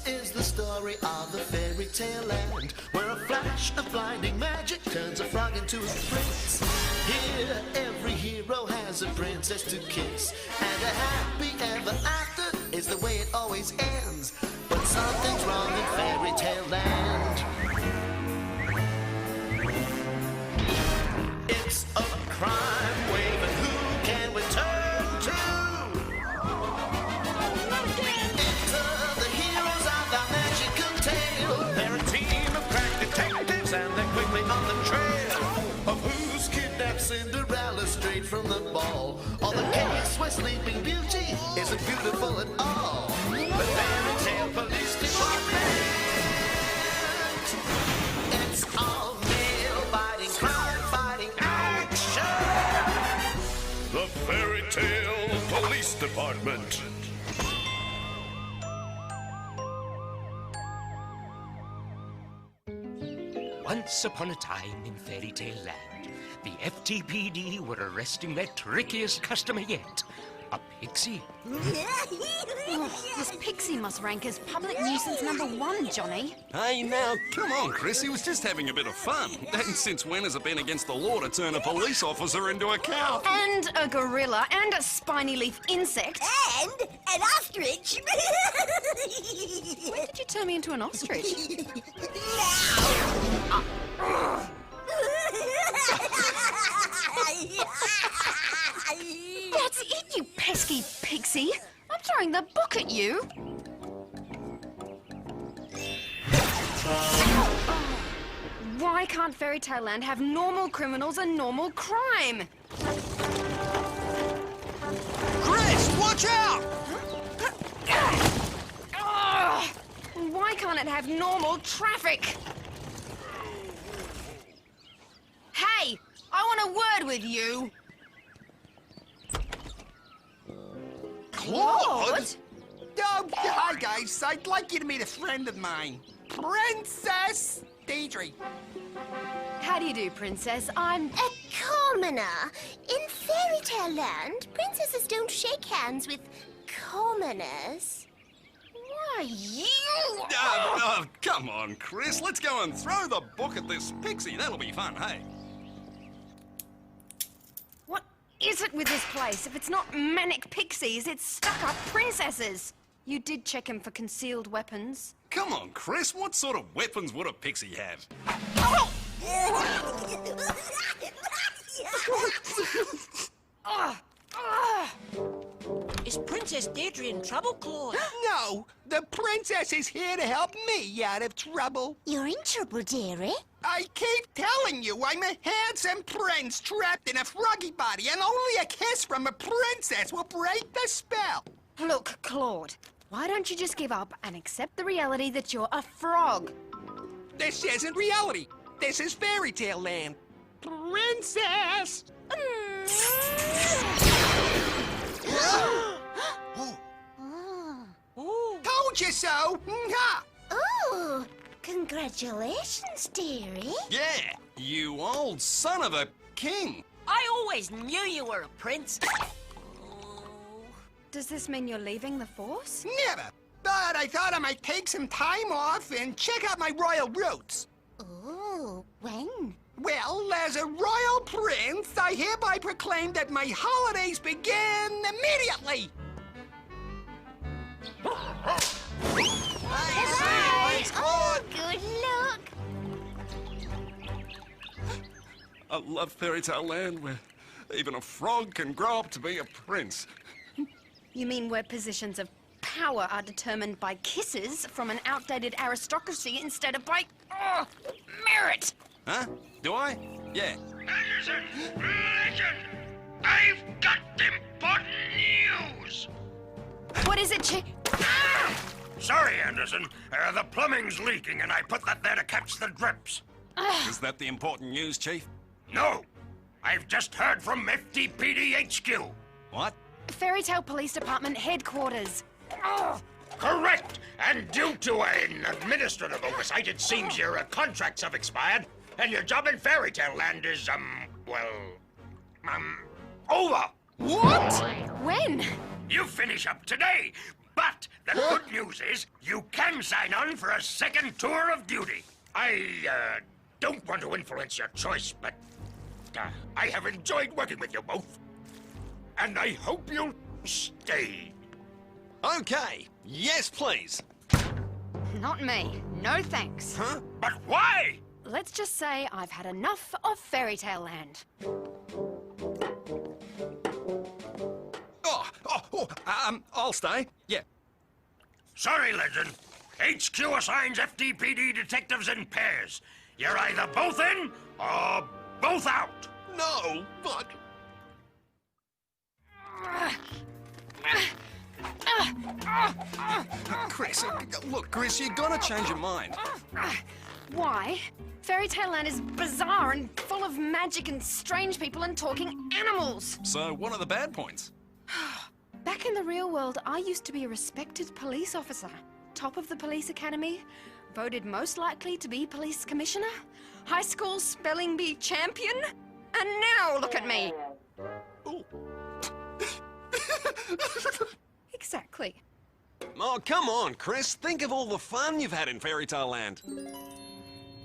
This is the story of the fairy tale land, where a flash of blinding magic turns a frog into a prince. Here, every hero has a princess to kiss, and a happy ever after is the way it always ends. But something's wrong in fairy tale land. It's a crime wave, and who can we turn to? Enter the heroes of our magical tale. They're a team of crack detectives, and they're quickly on the trail of who's kidnapped Cinderella straight from the ball, or the case where Sleeping Beauty isn't beautiful at all. The fairy tale police department. It's all nail-biting, crime-fighting action. The Fairy Tale Police Department. Once upon a time in Fairy Tale Land, the FTPD were arresting their trickiest customer yet, a pixie. This pixie must rank as public nuisance #1, Johnny. Hey, now, come on, Chris. He was just having a bit of fun. And since when has it been against the law to turn a police officer into a cow? And a gorilla, and a spiny leaf insect. And an ostrich. When did you turn me into an ostrich? That's it, you pesky pixie. I'm throwing the book at you. Why can't Fairy Tale Land have normal criminals and normal crime? Chris, watch out! Why can't it have normal traffic? Hey, I want a word with you. Claude? Oh, hi guys. I'd like you to meet a friend of mine, Princess Deidre. How do you do, Princess? I'm... A commoner. In Fairy Tale Land, princesses don't shake hands with commoners. Why, you... Come on, Chris. Let's go and throw the book at this pixie. That'll be fun, hey? What is it with this place? If it's not manic pixies, it's stuck-up princesses. You did check him for concealed weapons. Come on, Chris. What sort of weapons would a pixie have? Is Princess Deirdre in trouble, Claude? No, the princess is here to help me out of trouble. You're in trouble, dearie. I keep telling you, I'm a handsome prince trapped in a froggy body, and only a kiss from a princess will break the spell. Look, Claude, why don't you just give up and accept the reality that you're a frog? This isn't reality. This is Fairy Tale Land. Princess! Told you so! Mwah! Oh, congratulations, dearie. Yeah, you old son of a king. I always knew you were a prince. Does this mean you're leaving the force? Never. But I thought I might take some time off and check out my royal roots. Oh, when? Well, as a royal prince, I hereby proclaim that my holidays begin immediately. Oh, good luck. I love Fairy Tale Land where even a frog can grow up to be a prince. You mean where positions of power are determined by kisses from an outdated aristocracy instead of by merit? Huh? Do I? Yeah. Listen! I've got important news! What is it, Chick? Sorry, Anderson. The plumbing's leaking and I put that there to catch the drips. Is that the important news, Chief? No! I've just heard from FTPD HQ. What? Fairy Tale Police Department headquarters. Correct! And due to an administrative oversight, it seems your contracts have expired, and your job in Fairy Tale Land is, over. What? When? You finish up today. But the good news is you can sign on for a second tour of duty. I don't want to influence your choice, but I have enjoyed working with you both. And I hope you'll stay. Okay. Yes, please. Not me. No thanks. Huh? But why? Let's just say I've had enough of Fairy Tale Land. I'll stay. Yeah. Sorry, Legend. HQ assigns FTPD detectives in pairs. You're either both in or both out. No, but... Chris, look, Chris, you gotta change your mind. Why? Fairy Tale Land is bizarre and full of magic and strange people and talking animals. So, what are the bad points? Back in the real world, I used to be a respected police officer. Top of the police academy, voted most likely to be police commissioner, high school spelling bee champion, and now look at me. Ooh. Exactly. Oh, come on, Chris. Think of all the fun you've had in Fairy Tale Land.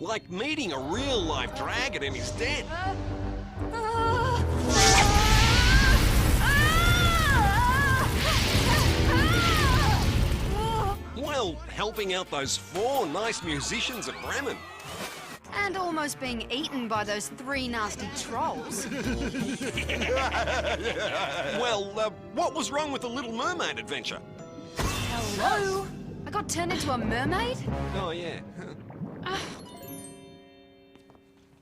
Like meeting a real-life dragon in his den. Well, helping out those 4 nice musicians at Bremen. And almost being eaten by those 3 nasty trolls. Well, what was wrong with the Little Mermaid adventure? Hello? I got turned into a mermaid? Oh, yeah.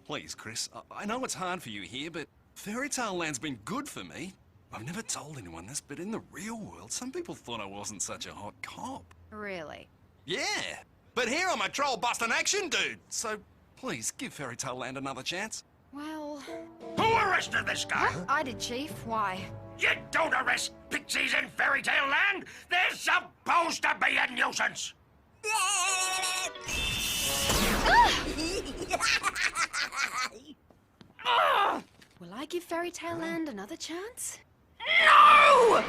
Please, Chris, I know it's hard for you here, but Fairy Tale Land's been good for me. I've never told anyone this, but in the real world, some people thought I wasn't such a hot cop. Really? Yeah, but here I'm a troll-busting action dude, so please give Fairy Tale Land another chance. Well... Who arrested this guy? I did, Chief. Why? You don't arrest pixies in Fairy Tale Land. They're supposed to be a nuisance. Will I give Fairy Tale Land another chance? No!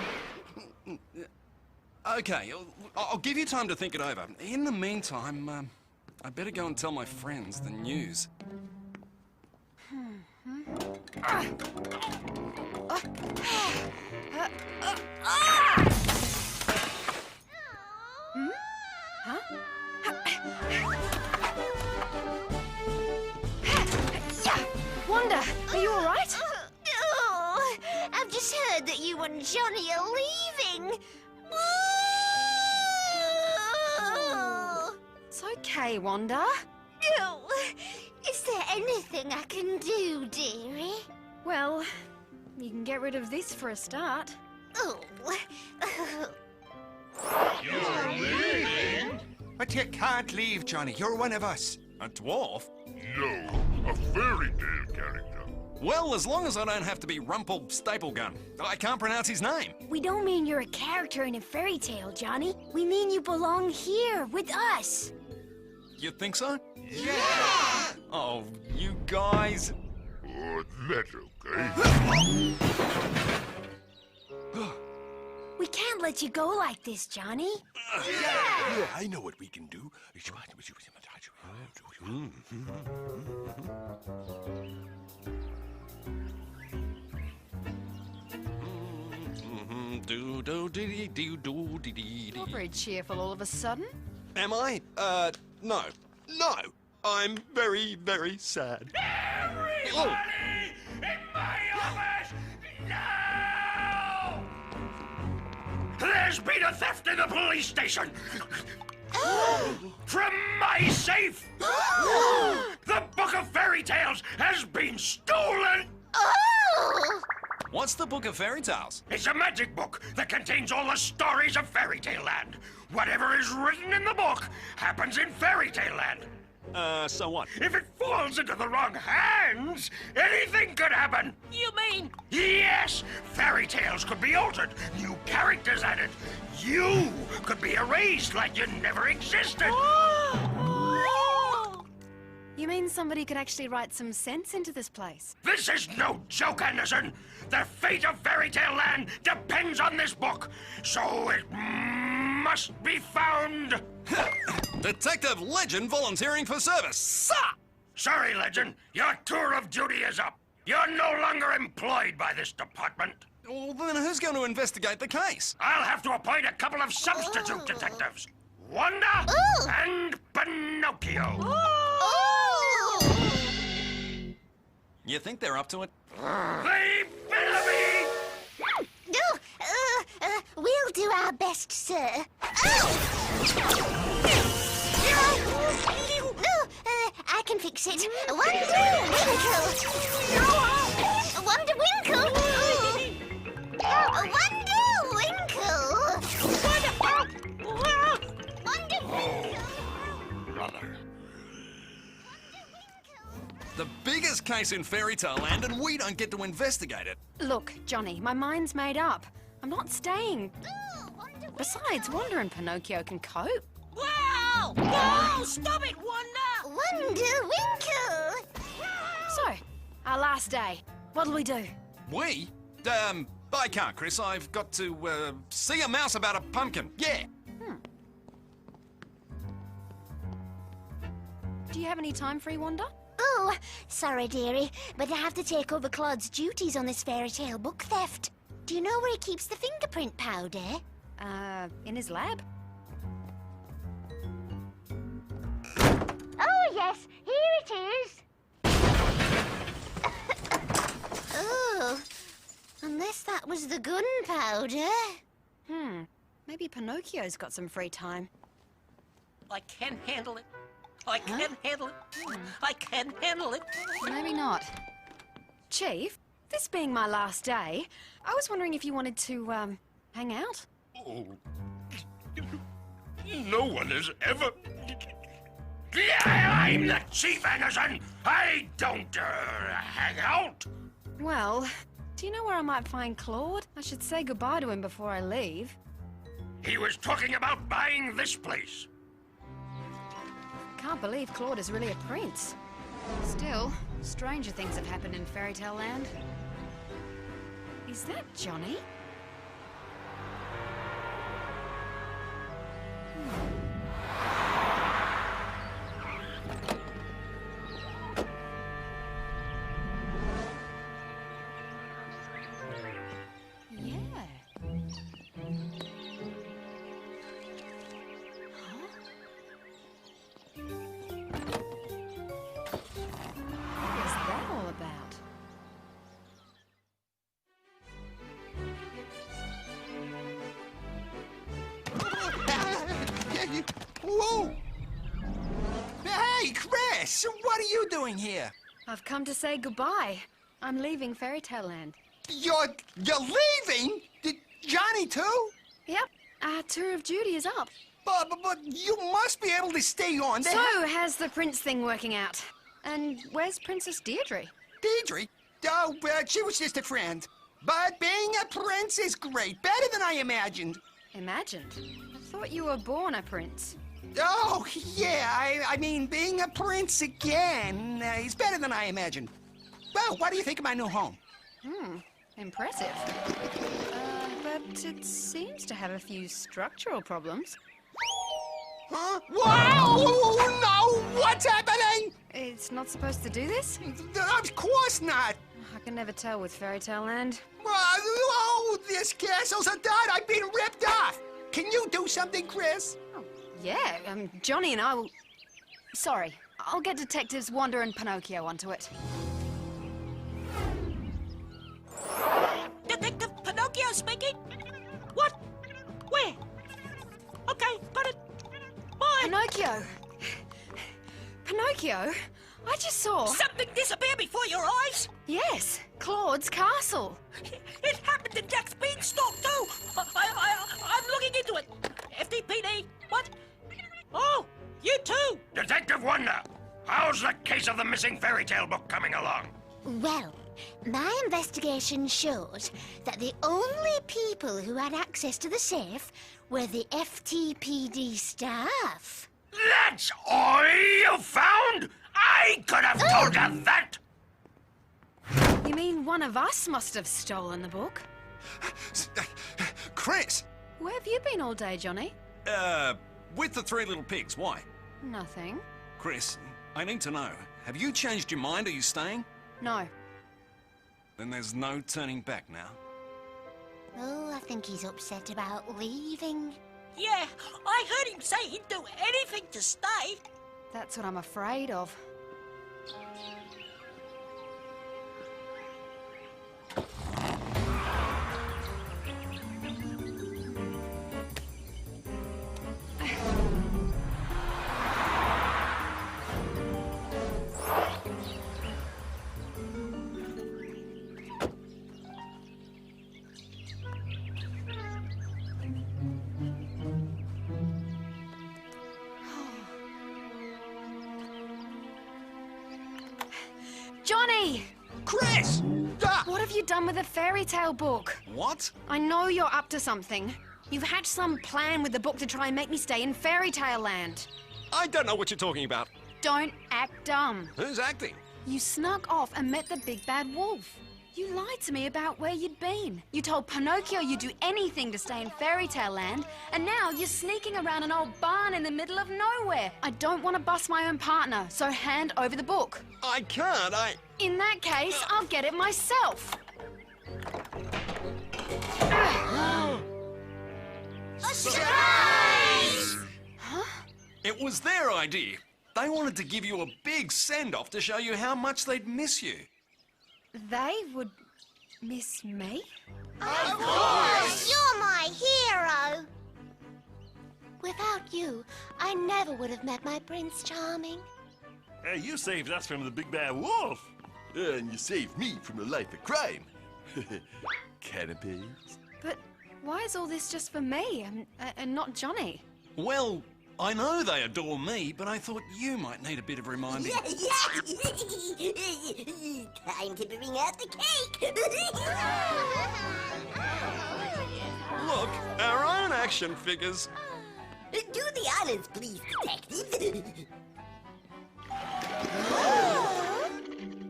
Okay, I'll give you time to think it over. In the meantime, I better go and tell my friends the news. Wanda, are you all right? Oh, I've just heard that you and Johnny are leaving. It's okay, Wanda. Oh, is there anything I can do, dearie? Well, you can get rid of this for a start. Oh. You're leaving? But you can't leave, Johnny. You're one of us. A dwarf? No, a fairy tale character. Well, as long as I don't have to be Rumple Staplegun. I can't pronounce his name. We don't mean you're a character in a fairy tale, Johnny. We mean you belong here with us. You think so? Yeah! Oh, you guys. Oh, that's okay. We can't let you go like this, Johnny. Yeah, I know what we can do. Not very cheerful all of a sudden. Am I? No. No. I'm very, very sad. Everybody in my office, now! There's been a theft in the police station. From my safe. The Book of Fairy Tales has been stolen. Oh! What's the Book of Fairy Tales? It's a magic book that contains all the stories of Fairy Tale Land. Whatever is written in the book happens in Fairy Tale Land. So what? If it falls into the wrong hands, anything could happen. You mean? Yes, fairy tales could be altered, new characters added. You could be erased like you never existed. You mean somebody could actually write some sense into this place? This is no joke, Anderson. The fate of Fairy Tale Land depends on this book, so it must be found. Detective Legend volunteering for service. Sah! Sorry, Legend. Your tour of duty is up. You're no longer employed by this department. Well, then who's going to investigate the case? I'll have to appoint a couple of substitute detectives. Wanda and Pinocchio. You think they're up to it? They better be! We'll do our best, sir. I can fix it. Wonder Winkle! Wonder Winkle! Wonder Winkle! Brother. The biggest case in Fairy Tale Land, and we don't get to investigate it. Look, Johnny, my mind's made up. I'm not staying. Besides, Wanda and Pinocchio can cope. Wow! Whoa! Stop it, Wanda! Wonder Winkle! So, our last day. What'll we do? We? I can't, Chris. I've got to, see a mouse about a pumpkin. Yeah. Do you have any time free, Wanda? Oh, sorry, dearie, but I have to take over Claude's duties on this fairy tale book theft. Do you know where he keeps the fingerprint powder? In his lab? Oh, yes, here it is. Oh, unless that was the gunpowder. Maybe Pinocchio's got some free time. I can handle it. I can handle it. I can handle it. Maybe not. Chief, this being my last day, I was wondering if you wanted to, hang out? Oh. No one has ever... I'm the Chief Anderson! I don't, hang out! Well, do you know where I might find Claude? I should say goodbye to him before I leave. He was talking about buying this place. Can't believe Claude is really a prince. Still, stranger things have happened in Fairy Tale Land. Is that Johnny? Whoa! Hey, Chris! What are you doing here? I've come to say goodbye. I'm leaving Fairy Tale Land. You're leaving? Johnny, too? Yep, our tour of duty is up. But you must be able to stay on. So, how's the prince thing working out? And where's Princess Deirdre? Deirdre? Oh, she was just a friend. But being a prince is great. Better than I imagined. Imagined? I thought you were born a prince. Oh, yeah. I mean, being a prince again is better than I imagined. Well, what do you think of my new home? Impressive. But it seems to have a few structural problems. Huh? Wow! No! What's happening? It's not supposed to do this? Of course not. I can never tell with Fairy Tale Land. Oh, this castle's a dud. I've been ripped off. Can you do something, Chris? Yeah, Johnny and I will... Sorry, I'll get Detectives Wanda and Pinocchio onto it. Detective Pinocchio speaking? What? Where? Okay, got it. Bye. Pinocchio! Pinocchio, I just saw... Something disappear before your eyes? Yes, Claude's castle. It happened in Jack's beanstalk, too. I'm looking into it. FTPD, what? Oh, you too. Detective Wanda, how's the case of the missing fairy tale book coming along? Well, my investigation shows that the only people who had access to the safe were the FTPD staff. That's all you found? I could have told you that! You mean one of us must have stolen the book? Chris! Where have you been all day, Johnny? With the three little pigs, why? Nothing. Chris, I need to know. Have you changed your mind? Are you staying? No. Then there's no turning back now. Oh, I think he's upset about leaving. Yeah, I heard him say he'd do anything to stay. That's what I'm afraid of. Johnny! Chris! What have you done with the fairy tale book? What? I know you're up to something. You've hatched some plan with the book to try and make me stay in fairy tale land. I don't know what you're talking about. Don't act dumb. Who's acting? You snuck off and met the big bad wolf. You lied to me about where you'd been. You told Pinocchio you'd do anything to stay in fairy tale land, and now you're sneaking around an old barn in the middle of nowhere. I don't want to bust my own partner, so hand over the book. I can't, In that case, I'll get it myself. Surprise! Huh? It was their idea. They wanted to give you a big send-off to show you how much they'd miss you. They would miss me? Of course! You're my hero! Without you, I never would have met my Prince Charming. Hey, you saved us from the big bad wolf. And you saved me from a life of crime. Cannibals. But why is all this just for me and not Johnny? Well, I know they adore me, but I thought you might need a bit of reminding. Time to bring out the cake! Look, our own action figures. Do the honors, please, detective.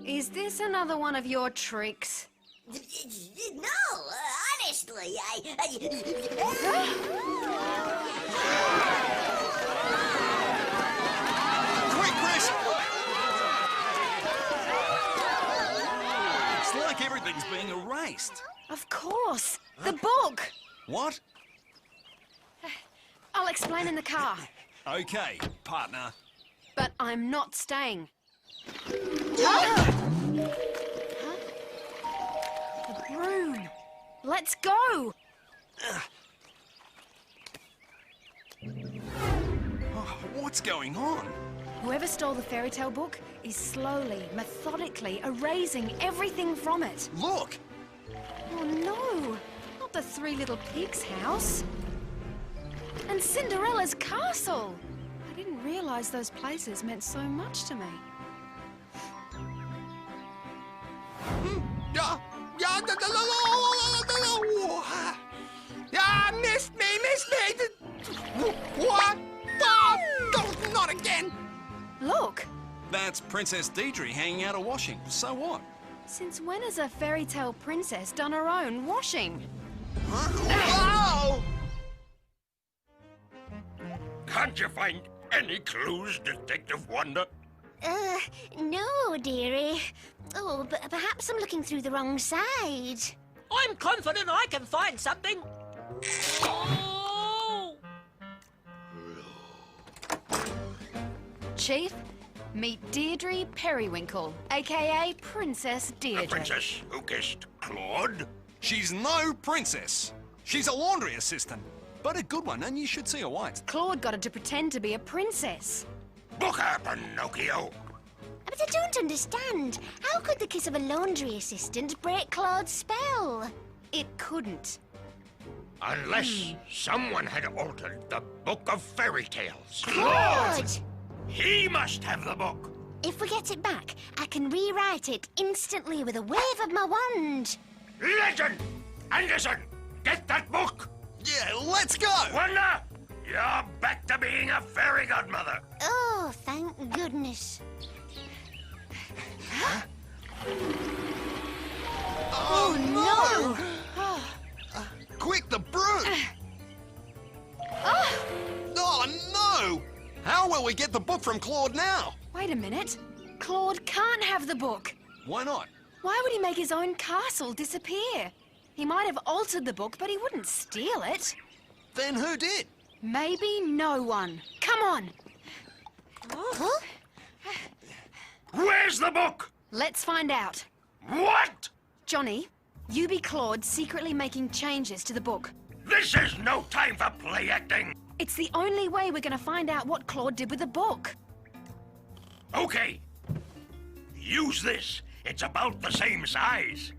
Is this another one of your tricks? No, honestly, Quick, Chris! It's like everything's being erased. Of course. The book. What? I'll explain in the car. Okay, partner. But I'm not staying. The broom. Let's go. Oh, what's going on? Whoever stole the fairy tale book is slowly, methodically erasing everything from it. Look! Oh no! Not the Three Little Pigs' house. And Cinderella's castle. I didn't realize those places meant so much to me. Miss me! What? Oh, not again! Look! That's Princess Deidre hanging out a washing. So what? Since when has a fairy tale princess done her own washing? Oh! Can't you find any clues, Detective Wonder? No, dearie. Oh, but perhaps I'm looking through the wrong side. I'm confident I can find something. Oh! Chief, meet Deirdre Periwinkle, aka Princess Deirdre. The princess who kissed Claude? She's no princess. She's a laundry assistant. But a good one, and you should see her once. Claude got her to pretend to be a princess. Book her, Pinocchio. But I don't understand. How could the kiss of a laundry assistant break Claude's spell? It couldn't. Unless someone had altered the Book of Fairy Tales. Claude! He must have the book. If we get it back, I can rewrite it instantly with a wave of my wand. Legend! Anderson, get that book! Yeah, let's go! Wanda, you're back to being a fairy godmother. Oh, thank goodness. Oh, no! Quick, the broom! Ah! How will we get the book from Claude now? Wait a minute. Claude can't have the book. Why not? Why would he make his own castle disappear? He might have altered the book, but he wouldn't steal it. Then who did? Maybe no one. Come on. Huh? Where's the book? Let's find out. What? Johnny, you be Claude secretly making changes to the book. This is no time for play acting. It's the only way we're going to find out what Claude did with the book. Okay. Use this. It's about the same size.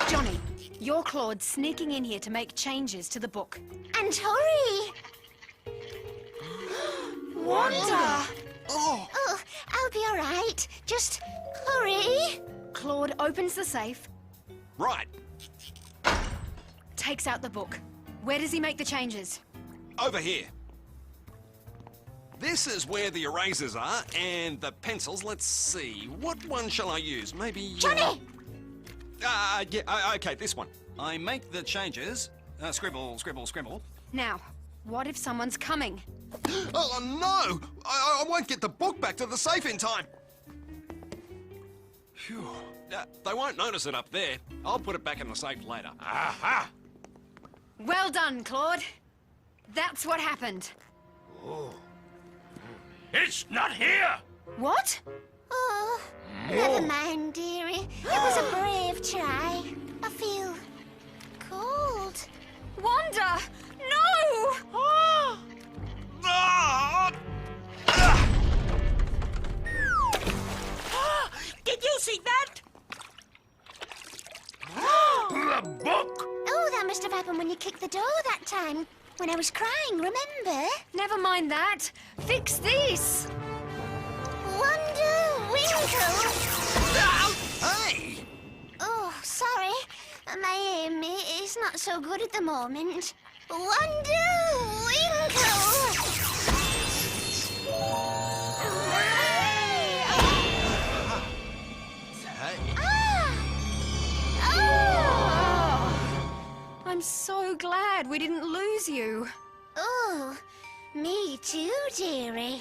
Johnny, you're Claude sneaking in here to make changes to the book. And hurry! Wanda! Oh, I'll be all right. Just hurry. Claude opens the safe, Right. takes out the book. Where does he make the changes? Over here. This is where the erasers are, and the pencils. Let's see. What one shall I use? Maybe... Johnny! Okay, this one. I make the changes. Scribble, scribble, scribble. Now, what if someone's coming? Oh, no! I won't get the book back to the safe in time. Phew. They won't notice it up there. I'll put it back in the safe later. Aha! Well done, Claude. That's what happened. It's not here! What? Oh, never mind, dearie. It was a brave try. I feel cold. Wanda! No! Did you see that? The book! Oh, that must have happened when you kicked the door that time. When I was crying, remember? Never mind that. Fix this. Wonder Winkle. Hey! Oh, sorry. My aim is not so good at the moment. Wonder Winkle. I'm so glad we didn't lose you. Oh, me too, dearie.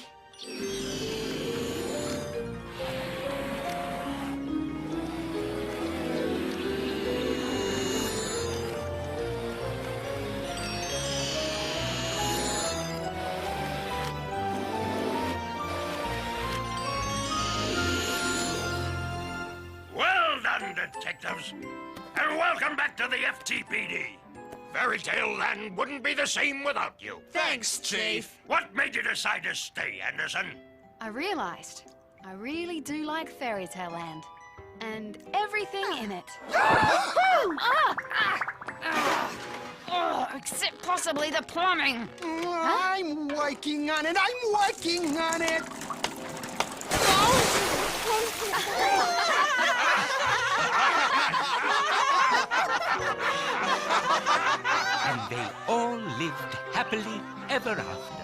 Well done, detectives. And welcome back to the FTPD. Fairy Tale Land wouldn't be the same without you. Thanks, Chief. What made you decide to stay, Anderson? I realized I really do like Fairy Tale Land. And everything in it. Except possibly the plumbing. I'm working on it. I'm working on it. And they all lived happily ever after.